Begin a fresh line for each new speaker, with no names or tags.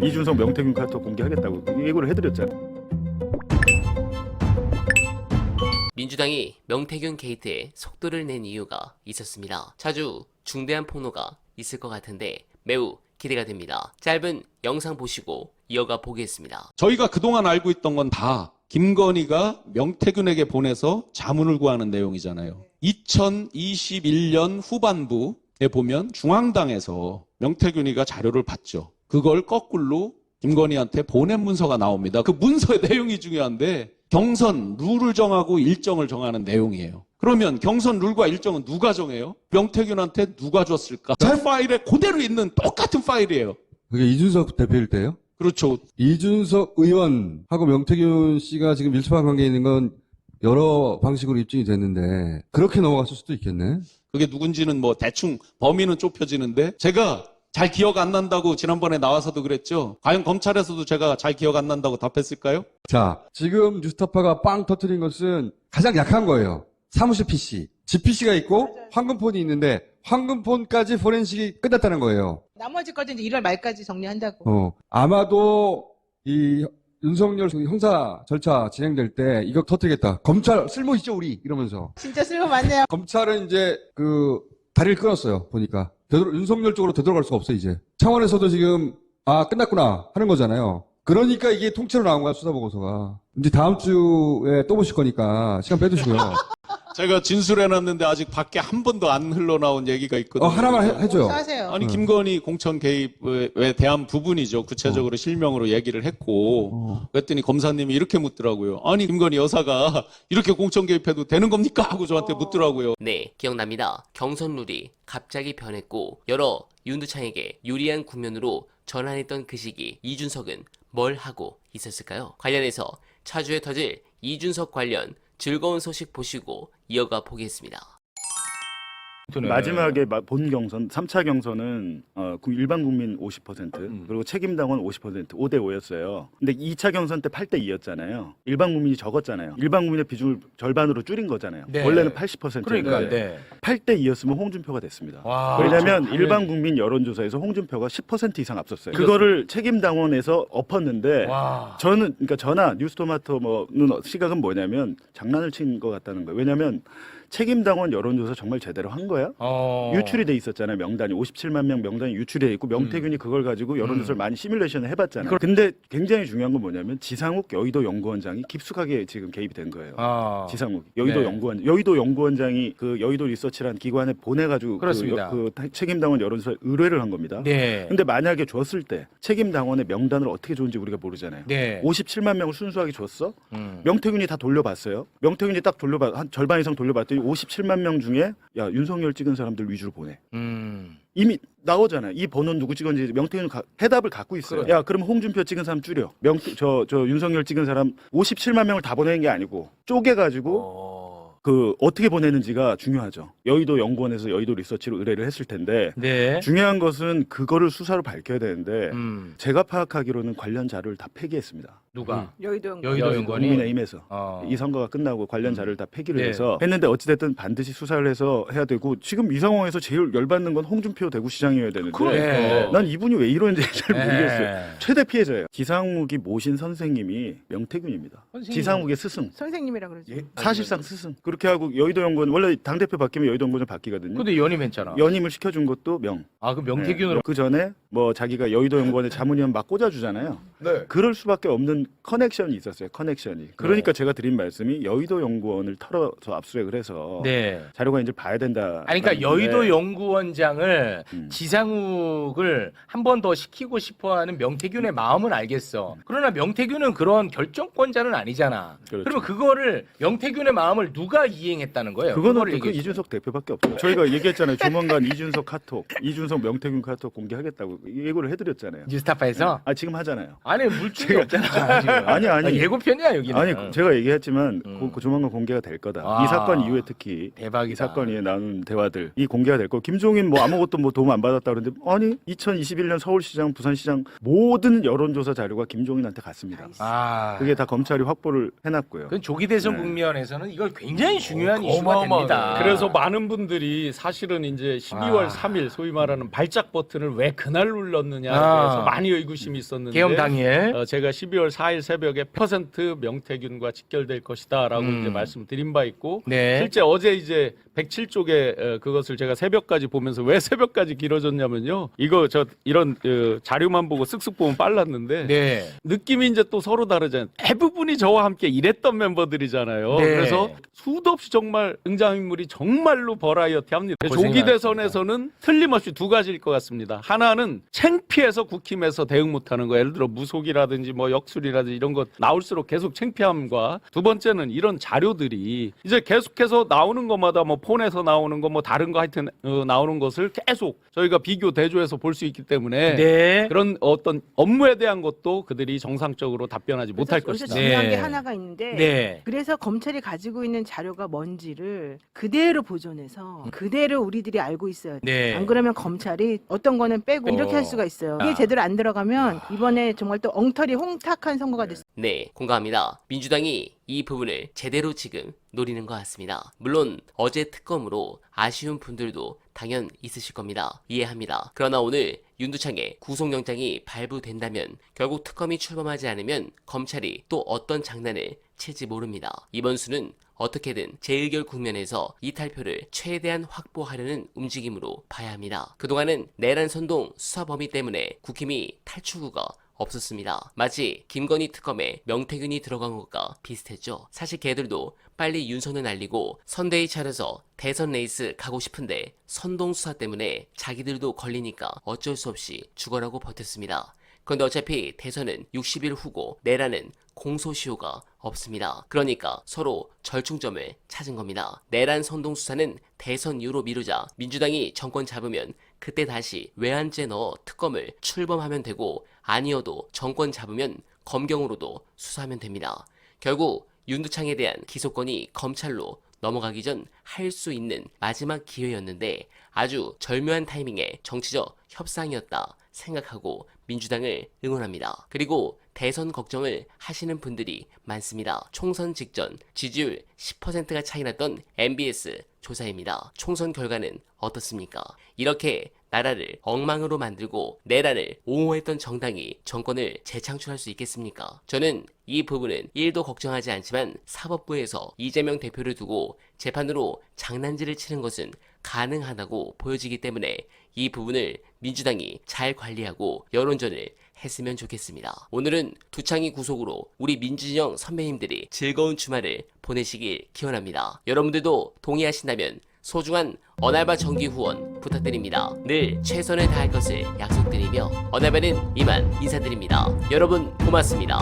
이준석 명태균 카톡 공개하겠다고 예고를 해드렸잖아요.
민주당이 명태균 게이트에 속도를 낸 이유가 있었습니다. 자주 중대한 폭로가 있을 것 같은데 매우 기대가 됩니다. 짧은 영상 보시고 이어가 보겠습니다.
저희가 그동안 알고 있던 건 다 김건희가 명태균에게 보내서 자문을 구하는 내용이잖아요. 2021년 후반부에 보면 중앙당에서 명태균이가 자료를 받죠. 그걸 거꾸로 김건희한테 보낸 문서가 나옵니다. 그 문서의 내용이 중요한데 경선 룰을 정하고 일정을 정하는 내용이에요. 그러면 경선 룰과 일정은 누가 정해요? 명태균한테 누가 줬을까? 제 파일에 그대로 있는 똑같은 파일이에요.
그게 이준석 대표일 때요?
그렇죠.
이준석 의원하고 명태균 씨가 지금 밀접한 관계에 있는 건 여러 방식으로 입증이 됐는데 그렇게 넘어갔을 수도 있겠네.
그게 누군지는 뭐 대충 범위는 좁혀지는데 제가 잘 기억 안 난다고 지난번에 나와서도 그랬죠. 과연 검찰에서도 제가 잘 기억 안 난다고 답했을까요?
자, 지금 뉴스타파가 빵 터뜨린 것은 가장 약한 거예요. 사무실 PC. 집 PC가 있고 황금폰이 있는데 황금폰까지 포렌식이 끝났다는 거예요.
나머지 거는 이제 1월 말까지 정리한다고.
아마도 이 윤석열 형사 절차 진행될 때 이거 터뜨리겠다. 검찰 쓸모 있죠 우리 이러면서.
진짜 쓸모 많네요.
검찰은 이제 그 다리를 끊었어요. 보니까 윤석열 쪽으로 되돌아갈 수가 없어 이제. 차원에서도 지금 끝났구나 하는 거잖아요. 그러니까 이게 통째로 나온 거야 수사 보고서가. 이제 다음 주에 또 보실 거니까 시간 빼두시고요.
제가 진술해놨는데 아직 밖에 한 번도 안 흘러나온 얘기가 있거든요.
하나만 해줘요.
하세요.
아니 김건희 공천 개입에 대한 부분이죠. 구체적으로 실명으로 얘기를 했고 그랬더니 검사님이 이렇게 묻더라고요. 아니 김건희 여사가 이렇게 공천 개입해도 되는 겁니까? 하고 저한테 묻더라고요.
네, 기억납니다. 경선 룰이 갑자기 변했고 여러 윤두창에게 유리한 국면으로 전환했던 그 시기 이준석은 뭘 하고 있었을까요? 관련해서 차주에 터질 이준석 관련 즐거운 소식 보시고 이어가 보겠습니다.
마지막에 본 경선 3차 경선은 일반 국민 50% 그리고 책임당원 50% 5대 5였어요. 근데 2차 경선 때 8대 2였잖아요. 일반 국민이 적었잖아요. 일반 국민의 비중을 절반으로 줄인 거잖아요.
네.
원래는 80%였는데
그러니까 네.
8대 2였으면 홍준표가 됐습니다.
와,
왜냐하면
그렇죠.
일반 국민 여론조사에서 홍준표가 10% 이상 앞섰어요. 그거를 책임당원에서 엎었는데
와.
저는 그러니까 저나 뉴스토마토는 시각은 뭐냐면 장난을 친 것 같다는 거예요. 왜냐하면 책임당원 여론조사 정말 제대로 한 거야? 유출이 돼 있었잖아요. 명단이 57만 명 명단이 유출이 돼 있고 명태균이 그걸 가지고 여론조사를 많이 시뮬레이션을 해봤잖아요. 근데 굉장히 중요한 건 뭐냐면 지상욱 여의도 연구원장이 깊숙하게 지금 개입이 된 거예요. 지상욱 여의도
네.
여의도 연구원장이 그 여의도 리서치라는 기관에 보내가지고
그렇습니다.
그 책임당원 여론조사 의뢰를 한 겁니다.
네.
근데 만약에 줬을 때 책임당원의 명단을 어떻게 줬는지 우리가 모르잖아요.
네.
57만 명을 순수하게 줬어? 명태균이 다 돌려봤어요. 명태균이 딱 한 절반 이상 돌려봤더니 57만 명 중에 야 윤석열 찍은 사람들 위주로 보내. 이미 나오잖아요. 이 번호는 누구 찍은지 명태균은 해답을 갖고 있어요.
그래.
야 그럼 홍준표 찍은 사람 줄여. 저 윤석열 찍은 사람 57만 명을 다 보내는 게 아니고 쪼개가지고 그 어떻게 보내는지가 중요하죠. 여의도 연구원에서 여의도 리서치로 의뢰를 했을 텐데
네.
중요한 것은 그거를 수사로 밝혀야 되는데 제가 파악하기로는 관련 자료를 다 폐기했습니다.
누가?
여의도
연구원이?
국민의힘에서 이 선거가 끝나고 관련 자료를 다 폐기를
네.
해서 했는데 어찌됐든 반드시 수사를 해서 해야 되고 지금 이 상황에서 제일 열받는 건 홍준표 대구시장이어야 되는데
그러니까.
난 이분이 왜 이러는지 잘
네.
모르겠어요. 최대 피해자예요. 지상욱이 모신 선생님이 명태균입니다.
선생님.
지상욱의 스승.
선생님이라 그러죠.
사실상 스승. 그렇게 하고 여의도 연구원 원래 당대표 바뀌면 여의도 연구원 바뀌거든요.
근데 연임했잖아.
연임을 시켜준 것도 명.
그 명태균으로.
그 전에 뭐 자기가 여의도 연구원에 자문위원 막 꽂아주잖아요.
네.
그럴 수밖에 없는 커넥션이 있었어요. 커넥션이. 그러니까 제가 드린 말씀이 여의도 연구원을 털어서 압수수색을 해서
네.
자료가 이제 봐야 된다.
아니, 그러니까 여의도 연구원장을
음.
지상욱을 한 번 더 시키고 싶어하는 명태균의 마음은 알겠어. 그러나 명태균은 그런 결정권자는 아니잖아.
그렇죠.
그러면 그거를 명태균의 마음을 누가 이행했다는 거예요?
그거는
그거를
그
얘기해 주세요.
이준석 대표밖에 없어요. 저희가 얘기했잖아요. 조만간 이준석 카톡, 이준석 명태균 카톡 공개하겠다고 예고를 해드렸잖아요.
뉴스타파에서
지금 하잖아요.
아니 물증이 없잖아. 거야 지금.
아니.
예고편이야 여기는.
아니 제가 얘기했지만 그 조만간 공개가 될 거다.
아.
이 사건 이후에 특히
대박이다.
이 사건이 나눈 대화들 이 공개가 될 거고 김종인 뭐 아무것도 뭐 도움 안 받았다 그러는데 아니 2021년 서울시장 부산시장 모든 여론조사 자료가 김종인한테 갔습니다.
아,
그게 다 검찰이 확보를 해놨고요.
그 조기 대선
네.
국면에서는 이걸 굉장히 중요한 이슈가 됩니다.
그래서 많은 분들이 사실은 이제 12월
아.
3일 소위 말하는 발작 버튼을 왜 그날 눌렀느냐에
아.
대해서 많이 의구심이 있었는데
계엄 당일.
제가 12월 4일 새벽에 % 명태균과 직결될 것이다라고 이제 말씀드린 바 있고
네.
실제 어제 이제 107쪽에 그것을 제가 새벽까지 보면서 왜 새벽까지 길어졌냐면요. 이거 저 이런 자료만 보고 쓱쓱 보면 빨랐는데
네.
느낌이 이제 또 서로 다르잖아요. 대부분이 저와 함께 일했던 멤버들이잖아요.
네.
그래서 수도 없이 정말 등장인물이 정말로 버라이어티 합니다. 조기 대선에서는 틀림없이 두 가지일 것 같습니다. 하나는 창피해서 국힘에서 대응 못하는 거. 예를 들어 무속이라든지 뭐 역술이라든지 이런 것 나올수록 계속 창피함과 두 번째는 이런 자료들이 이제 계속해서 나오는 것마다 뭐 폰에서 나오는 거 뭐 다른 거 하여튼 나오는 것을 계속 저희가 비교 대조해서 볼 수 있기 때문에
네.
그런 어떤 업무에 대한 것도 그들이 정상적으로 답변하지 못할
여기서
것이다.
중요한
네.
게 하나가 있는데
네.
그래서 검찰이 가지고 있는 자료가 뭔지를 그대로 보존해서 그대로 우리들이 알고 있어야 돼.
네.
안 그러면 검찰이 어떤 거는 빼고 이렇게 할 수가 있어요. 이게 제대로 안 들어가면 이번에 정말 또 엉터리 홍탁한 선거가 됐어요.
네, 공감합니다. 민주당이 이 부분을 제대로 지금 노리는 것 같습니다. 물론 어제 특검으로 아쉬운 분들도 당연 있으실 겁니다. 이해합니다. 그러나 오늘 윤두창의 구속영장이 발부된다면 결국 특검이 출범하지 않으면 검찰이 또 어떤 장난을 칠지 모릅니다. 이번 수는 어떻게든 재의결 국면에서 이탈표를 최대한 확보하려는 움직임으로 봐야 합니다. 그동안은 내란 선동 수사 범위 때문에 국힘이 탈출구가 없었습니다. 마치 김건희 특검에 명태균이 들어간 것과 비슷했죠. 사실 걔들도 빨리 윤석열 날리고 선대위 차려서 대선 레이스 가고 싶은데 선동 수사 때문에 자기들도 걸리니까 어쩔 수 없이 죽어라고 버텼습니다. 그런데 어차피 대선은 60일 후고 내란은 공소시효가 없습니다. 그러니까 서로 절충점을 찾은 겁니다. 내란 선동 수사는 대선 이후로 미루자 민주당이 정권 잡으면 그때 다시 외환죄 넣어 특검을 출범하면 되고 아니어도 정권 잡으면 검경으로도 수사하면 됩니다. 결국 윤두창에 대한 기소권이 검찰로 넘어가기 전 할 수 있는 마지막 기회였는데 아주 절묘한 타이밍의 정치적 협상이었다 생각하고 민주당을 응원합니다. 그리고 대선 걱정을 하시는 분들이 많습니다. 총선 직전 지지율 10%가 차이 났던 MBS 조사입니다. 총선 결과는 어떻습니까? 이렇게 나라를 엉망으로 만들고 내란을 옹호했던 정당이 정권을 재창출할 수 있겠습니까? 저는 이 부분은 1도 걱정하지 않지만 사법부에서 이재명 대표를 두고 재판으로 장난질을 치는 것은 가능하다고 보여지기 때문에 이 부분을 민주당이 잘 관리하고 여론전을 했으면 좋겠습니다. 오늘은 두창이 구속으로 우리 민주진영 선배님들이 즐거운 주말을 보내시길 기원합니다. 여러분들도 동의하신다면 소중한 언알바 정기 후원 부탁드립니다. 늘 최선을 다할 것을 약속드리며 언알바는 이만 인사드립니다. 여러분 고맙습니다.